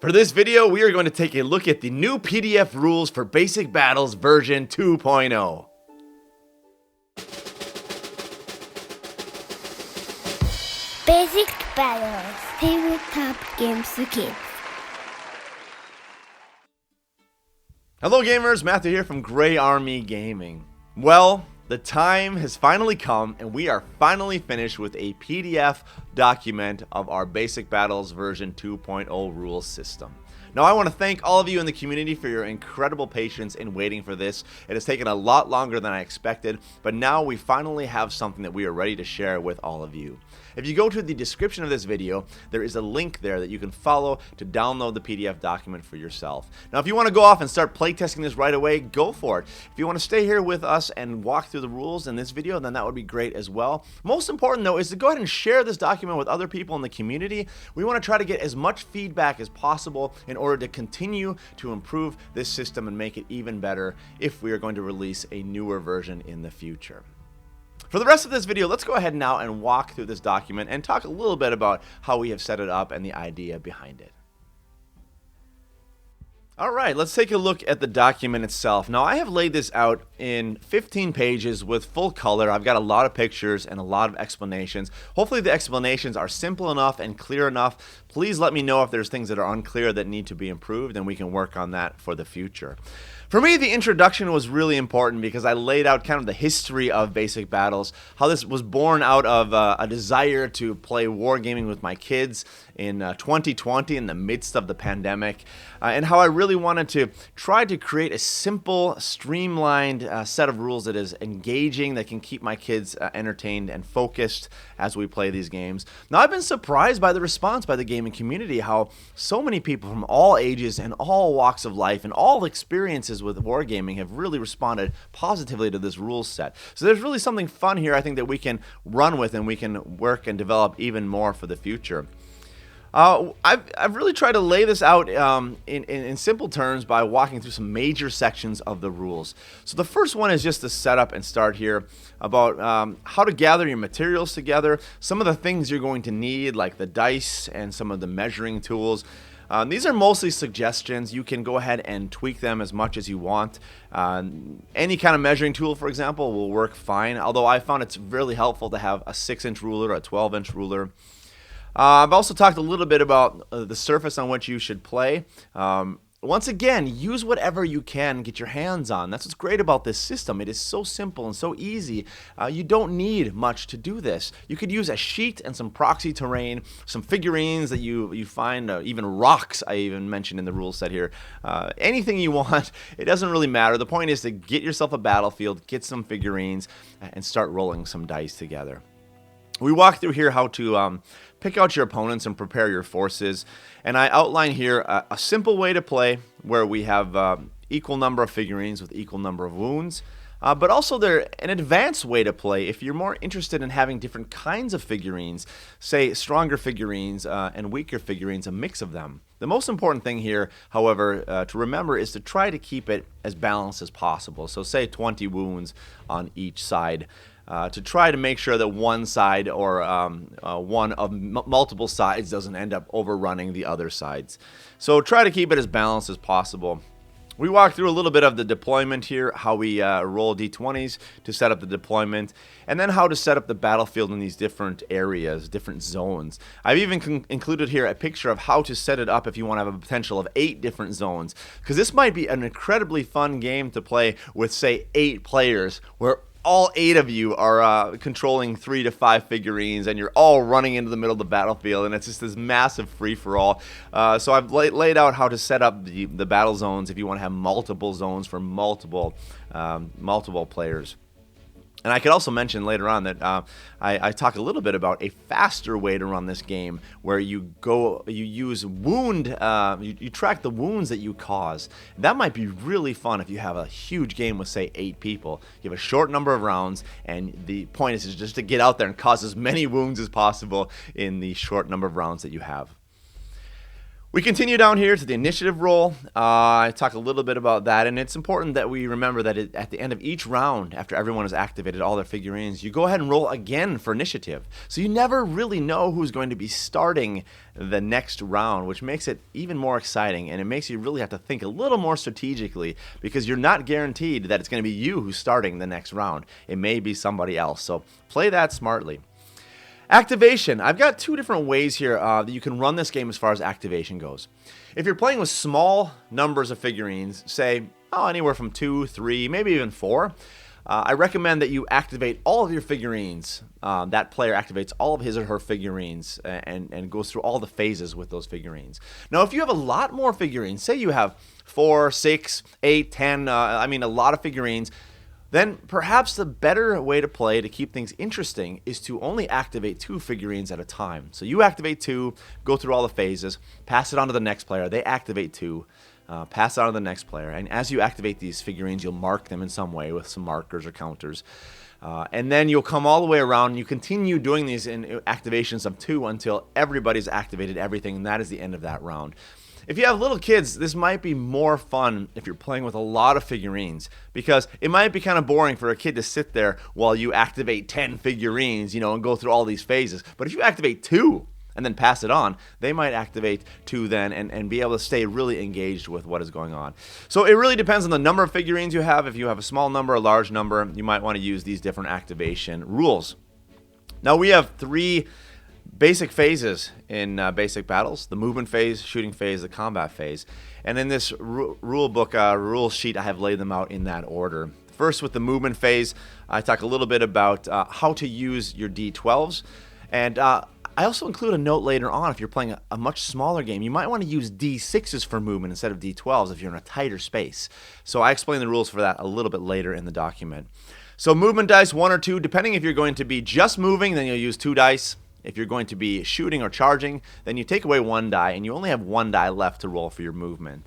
For this video, we are going to take a look at the new PDF rules for Basic Battles version 2.0. Basic Battles, tabletop games for kids. Hello gamers, Matthew here from Gray Army Gaming. Well, the time has finally come and we are finally finished with a PDF document of our Basic Battles version 2.0 rules system. Now, I want to thank all of you in the community for your incredible patience in waiting for this. It has taken a lot longer than I expected, but now we finally have something that we are ready to share with all of you. If you go to the description of this video, there is a link there that you can follow to download the PDF document for yourself. Now, if you want to go off and start playtesting this right away, go for it. If you want to stay here with us and walk through the rules in this video, then that would be great as well. Most important, though, is to go ahead and share this document with other people in the community. We want to try to get as much feedback as possible in order to continue to improve this system and make it even better if we are going to release a newer version in the future. For the rest of this video, let's go ahead now and walk through this document and talk a little bit about how we have set it up and the idea behind it. Alright, let's take a look at the document itself. Now, I have laid this out in 15 pages with full color. I've got a lot of pictures and a lot of explanations. Hopefully the explanations are simple enough and clear enough. Please let me know if there's things that are unclear that need to be improved, and we can work on that for the future. For me, the introduction was really important because I laid out kind of the history of Basic Battles, how this was born out of a desire to play wargaming with my kids in 2020 in the midst of the pandemic, and how I really wanted to try to create a simple, streamlined set of rules that is engaging, that can keep my kids entertained and focused as we play these games. Now, I've been surprised by the response by the gaming community, how so many people from all ages and all walks of life and all experiences with wargaming have really responded positively to this rule set. So there's really something fun here, I think, that we can run with and we can work and develop even more for the future. I've really tried to lay this out in simple terms by walking through some major sections of the rules. So the first one is just the setup and start here about how to gather your materials together, some of the things you're going to need, like the dice and some of the measuring tools. These are mostly suggestions. You can go ahead and tweak them as much as you want. Any kind of measuring tool, for example, will work fine, although I found it's really helpful to have a 6-inch ruler or a 12-inch ruler. I've also talked a little bit about the surface on which you should play. Once again, use whatever you can get your hands on. That's what's great about this system. It is so simple and so easy. You don't need much to do this. You could use a sheet and some proxy terrain, some figurines that you find, even rocks I even mentioned in the rule set here. Anything you want, it doesn't really matter. The point is to get yourself a battlefield, get some figurines, and start rolling some dice together. We walk through here how to pick out your opponents and prepare your forces, and I outline here a simple way to play where we have equal number of figurines with equal number of wounds, but also there's an advanced way to play if you're more interested in having different kinds of figurines, say stronger figurines and weaker figurines, a mix of them. The most important thing here, however, to remember is to try to keep it as balanced as possible. So say 20 wounds on each side. To try to make sure that one side or one of multiple sides doesn't end up overrunning the other sides. So try to keep it as balanced as possible. We walk through a little bit of the deployment here, how we roll d20s to set up the deployment, and then how to set up the battlefield in these different areas, different zones. I've even included here a picture of how to set it up if you want to have a potential of 8 different zones, because this might be an incredibly fun game to play with, say, 8 players, where all 8 of you are controlling 3 to 5 figurines, and you're all running into the middle of the battlefield, and it's just this massive free-for-all. So I've laid out how to set up the battle zones if you want to have multiple zones for multiple players. And I could also mention later on that I talk a little bit about a faster way to run this game, where you use wound, you track the wounds that you cause. That might be really fun if you have a huge game with, say, 8 people. You have a short number of rounds, and the point is just to get out there and cause as many wounds as possible in the short number of rounds that you have. We continue down here to the initiative roll. I talk a little bit about that, and it's important that we remember that at the end of each round, after everyone has activated all their figurines, you go ahead and roll again for initiative. So you never really know who's going to be starting the next round, which makes it even more exciting, and it makes you really have to think a little more strategically because you're not guaranteed that it's going to be you who's starting the next round. It may be somebody else, so play that smartly. Activation. I've got two different ways here that you can run this game as far as activation goes. If you're playing with small numbers of figurines, say anywhere from 2, 3, maybe even 4, I recommend that you activate all of your figurines. That player activates all of his or her figurines and goes through all the phases with those figurines. Now, if you have a lot more figurines, say you have 4, 6, 8, 10, a lot of figurines, then perhaps the better way to play to keep things interesting is to only activate 2 figurines at a time. So you activate 2, go through all the phases, pass it on to the next player. They activate 2, pass it on to the next player. And as you activate these figurines, you'll mark them in some way with some markers or counters. And then you'll come all the way around and you continue doing these in activations of 2 until everybody's activated everything, and that is the end of that round. If you have little kids, this might be more fun if you're playing with a lot of figurines, because it might be kind of boring for a kid to sit there while you activate 10 figurines, and go through all these phases. But if you activate 2 and then pass it on, they might activate 2 then and be able to stay really engaged with what is going on. So it really depends on the number of figurines you have. If you have a small number, a large number, you might want to use these different activation rules. Now we have 3 basic phases in basic battles: the movement phase, shooting phase, the combat phase. And in this rule book, rule sheet, I have laid them out in that order. First, with the movement phase, I talk a little bit about how to use your D12s. And I also include a note later on, if you're playing a much smaller game, you might want to use D6s for movement instead of D12s if you're in a tighter space. So I explain the rules for that a little bit later in the document. So movement dice, 1 or 2, depending if you're going to be just moving, then you'll use 2 dice. If you're going to be shooting or charging, then you take away 1 die, and you only have 1 die left to roll for your movement.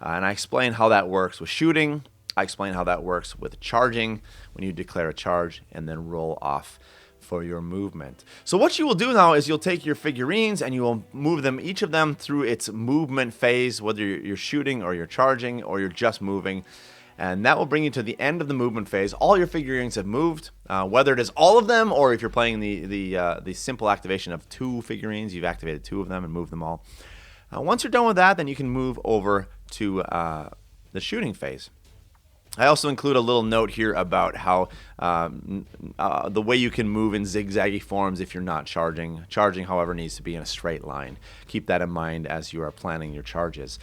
And I explain how that works with shooting. I explain how that works with charging, when you declare a charge and then roll off for your movement. So what you will do now is you'll take your figurines and you will move them, each of them, through its movement phase, whether you're shooting or you're charging or you're just moving. And that will bring you to the end of the movement phase. All your figurines have moved, whether it is all of them or if you're playing the simple activation of 2 figurines, you've activated 2 of them and moved them all. Once you're done with that, then you can move over to the shooting phase. I also include a little note here about how the way you can move in zigzaggy forms if you're not charging. Charging, however, needs to be in a straight line. Keep that in mind as you are planning your charges.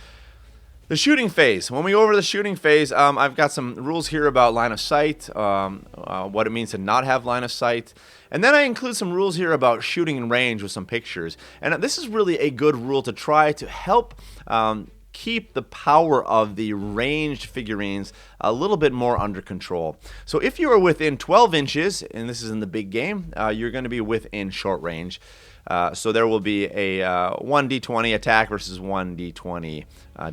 The shooting phase. When we go over the shooting phase, I've got some rules here about line of sight, what it means to not have line of sight. And then I include some rules here about shooting in range with some pictures. And this is really a good rule to try to help keep the power of the ranged figurines a little bit more under control. So if you are within 12 inches, and this is in the big game, you're going to be within short range. So there will be a 1d20 attack versus 1d20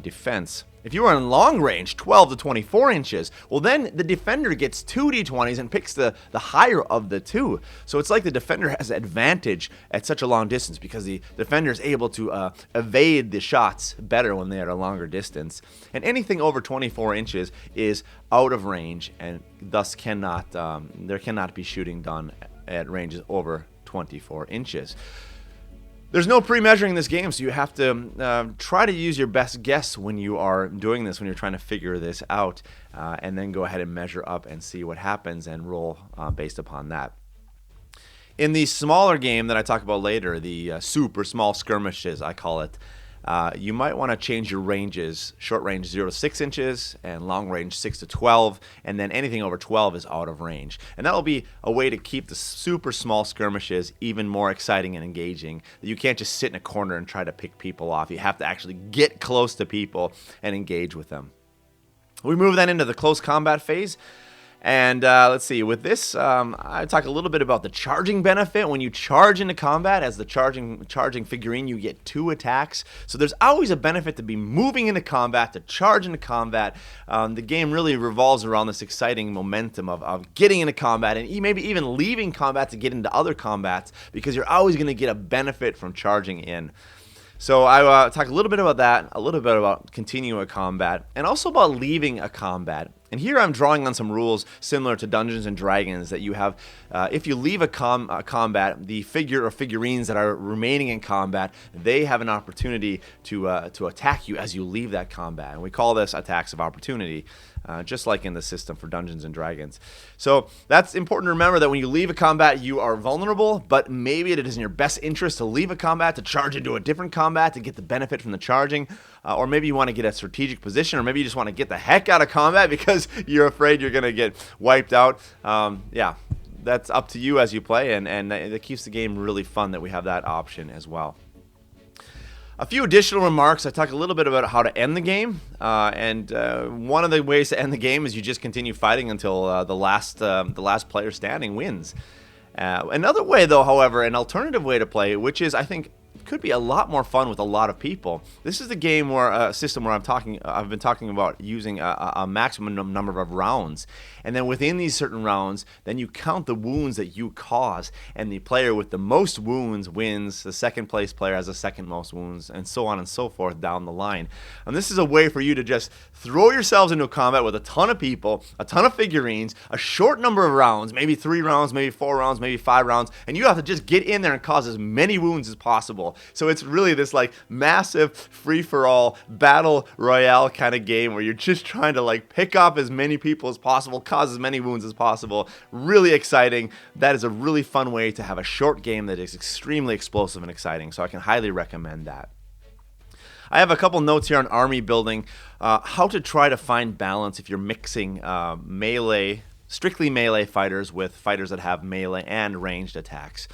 defense. If you are in long range, 12 to 24 inches, well then the defender gets 2d20s and picks the higher of the 2. So it's like the defender has advantage at such a long distance because the defender is able to evade the shots better when they are at a longer distance. And anything over 24 inches is out of range and thus there cannot be shooting done at ranges over 24 inches. There's no pre-measuring this game, so you have to try to use your best guess when you are doing this, when you're trying to figure this out, and then go ahead and measure up and see what happens and roll based upon that. In the smaller game that I talk about later, the super small skirmishes, I call it, you might want to change your ranges: short range 0 to 6 inches and long range 6 to 12, and then anything over 12 is out of range. And that will be a way to keep the super small skirmishes even more exciting and engaging. You can't just sit in a corner and try to pick people off. You have to actually get close to people and engage with them. We move then into the close combat phase. And let's see, with this, I talk a little bit about the charging benefit. When you charge into combat as the charging figurine, you get 2 attacks. So there's always a benefit to be moving into combat, to charge into combat. The game really revolves around this exciting momentum of getting into combat and maybe even leaving combat to get into other combats, because you're always going to get a benefit from charging in. So I talk a little bit about that, a little bit about continuing a combat, and also about leaving a combat. And here I'm drawing on some rules similar to Dungeons and Dragons that you have. If you leave a combat, the figure or figurines that are remaining in combat, they have an opportunity to attack you as you leave that combat. And we call this attacks of opportunity, just like in the system for Dungeons and Dragons. So that's important to remember, that when you leave a combat, you are vulnerable, but maybe it is in your best interest to leave a combat, to charge into a different combat to get the benefit from the charging. Or maybe you want to get a strategic position, or maybe you just want to get the heck out of combat because you're afraid you're going to get wiped out. Yeah, that's up to you as you play, and it keeps the game really fun that we have that option as well. A few additional remarks. I talk a little bit about how to end the game, and one of the ways to end the game is you just continue fighting until the last player standing wins. Another way, though, however, an alternative way to play, which is, I think, could be a lot more fun with a lot of people. This is the game where system where I've been talking about using a maximum number of rounds, and then within these certain rounds, then you count the wounds that you cause, and the player with the most wounds wins. The second place player has the second most wounds, and so on and so forth down the line. And this is a way for you to just throw yourselves into a combat with a ton of people, a ton of figurines, a short number of rounds, maybe 3 rounds, maybe 4 rounds, maybe 5 rounds, and you have to just get in there and cause as many wounds as possible. So it's really this like massive free-for-all battle royale kind of game where you're just trying to like pick up as many people as possible, cause as many wounds as possible. Really exciting. That is a really fun way to have a short game that is extremely explosive and exciting. So I can highly recommend that. I have a couple notes here on army building, how to try to find balance if you're mixing strictly melee fighters with fighters that have melee and ranged attacks.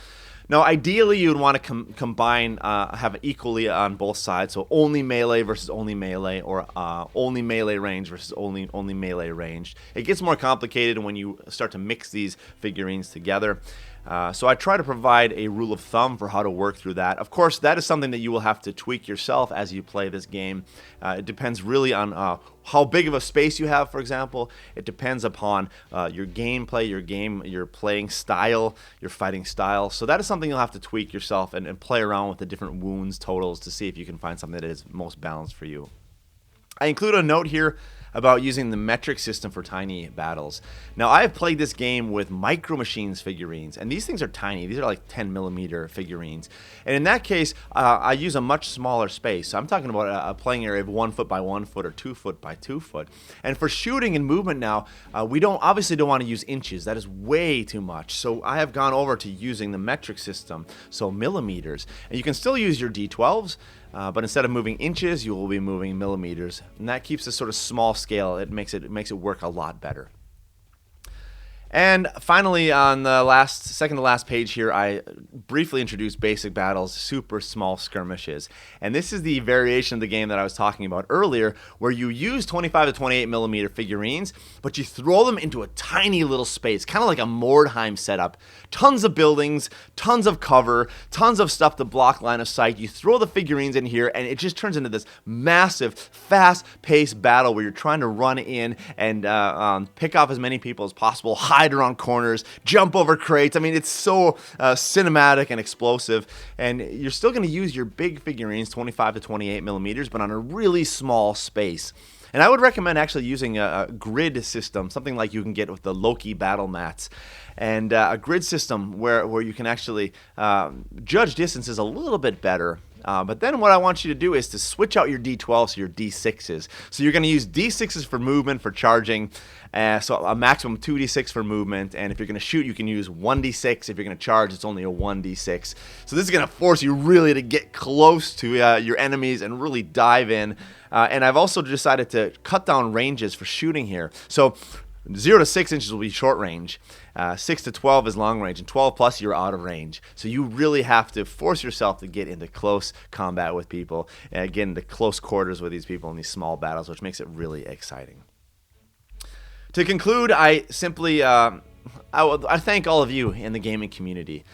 Now, ideally, you would want to combine, have it equally on both sides, so only melee versus only melee, or only melee range versus only melee ranged. It gets more complicated when you start to mix these figurines together. So I try to provide a rule of thumb for how to work through that. Of course, that is something that you will have to tweak yourself as you play this game. It depends really on how big of a space you have, for example. It depends upon your gameplay, your playing style, your fighting style. So that is something you'll have to tweak yourself and play around with the different wounds totals to see if you can find something that is most balanced for you. I include a note here about using the metric system for tiny battles. Now, I have played this game with Micro Machines figurines, and these things are tiny. These are like 10 millimeter figurines. And in that case, I use a much smaller space. So I'm talking about a playing area of 1 foot by 1 foot or 2 foot by 2 foot. And for shooting and movement now, we obviously don't want to use inches. That is way too much. So I have gone over to using the metric system, so millimeters. And you can still use your D12s, but instead of moving inches, you will be moving millimeters, and that keeps this sort of small scale. It makes it work a lot better. And finally, on the second to last page here, I briefly introduced basic battles, super small skirmishes. And this is the variation of the game that I was talking about earlier, where you use 25 to 28 millimeter figurines, but you throw them into a tiny little space, kind of like a Mordheim setup. Tons of buildings, tons of cover, tons of stuff to block line of sight. You throw the figurines in here, and it just turns into this massive, fast-paced battle where you're trying to run in and pick off as many people as possible, hide around corners, jump over crates. I mean, it's so cinematic and explosive, and you're still going to use your big figurines, 25 to 28 millimeters, but on a really small space. And I would recommend actually using a grid system, something like you can get with the Loki battle mats, and a grid system where you can actually judge distances a little bit better. But then what I want you to do is to switch out your D12s to your D6s. So you're going to use D6s for movement, for charging, so a maximum 2D6 for movement. And if you're going to shoot, you can use 1D6. If you're going to charge, it's only a 1D6. So this is going to force you really to get close to your enemies and really dive in. And I've also decided to cut down ranges for shooting here. So 0 to 6 inches will be short range. 6 to 12 is long range, and 12 plus you're out of range. So you really have to force yourself to get into close combat with people, and get into close quarters with these people in these small battles, which makes it really exciting. To conclude, I simply I thank all of you in the gaming community.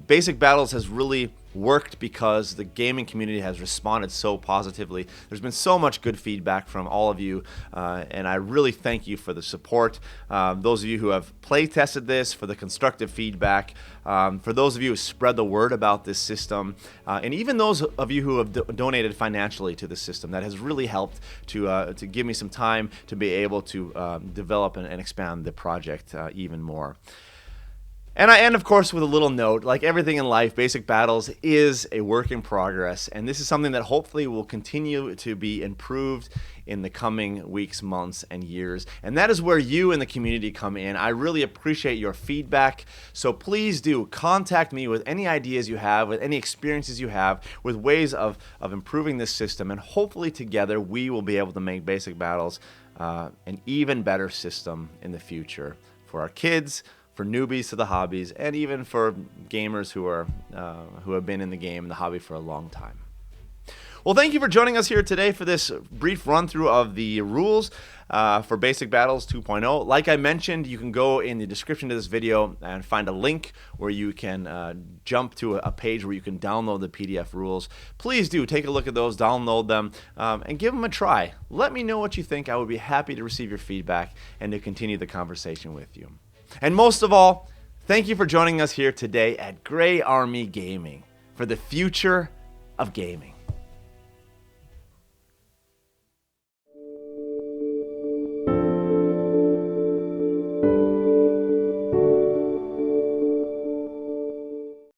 Basic Battles has really worked because the gaming community has responded so positively. There's been so much good feedback from all of you, and I really thank you for the support. Those of you who have play tested this, for the constructive feedback, for those of you who spread the word about this system, and even those of you who have donated financially to the system. That has really helped to give me some time to be able to develop and expand the project even more. And I end, of course, with a little note. Like everything in life, Basic Battles is a work in progress, and this is something that hopefully will continue to be improved in the coming weeks, months, and years. And that is where you and the community come in. I really appreciate your feedback, so please do contact me with any ideas you have, with any experiences you have, with ways of improving this system, and hopefully together we will be able to make Basic Battles an even better system in the future for our kids, for newbies to the hobbies, and even for gamers who have been in the game and the hobby for a long time. Well, thank you for joining us here today for this brief run through of the rules for Basic Battles 2.0. Like I mentioned, you can go in the description to this video and find a link where you can jump to a page where you can download the PDF rules. Please do take a look at those, download them, and give them a try. Let me know what you think. I would be happy to receive your feedback and to continue the conversation with you. And most of all, thank you for joining us here today at Grey Army Gaming for the future of gaming.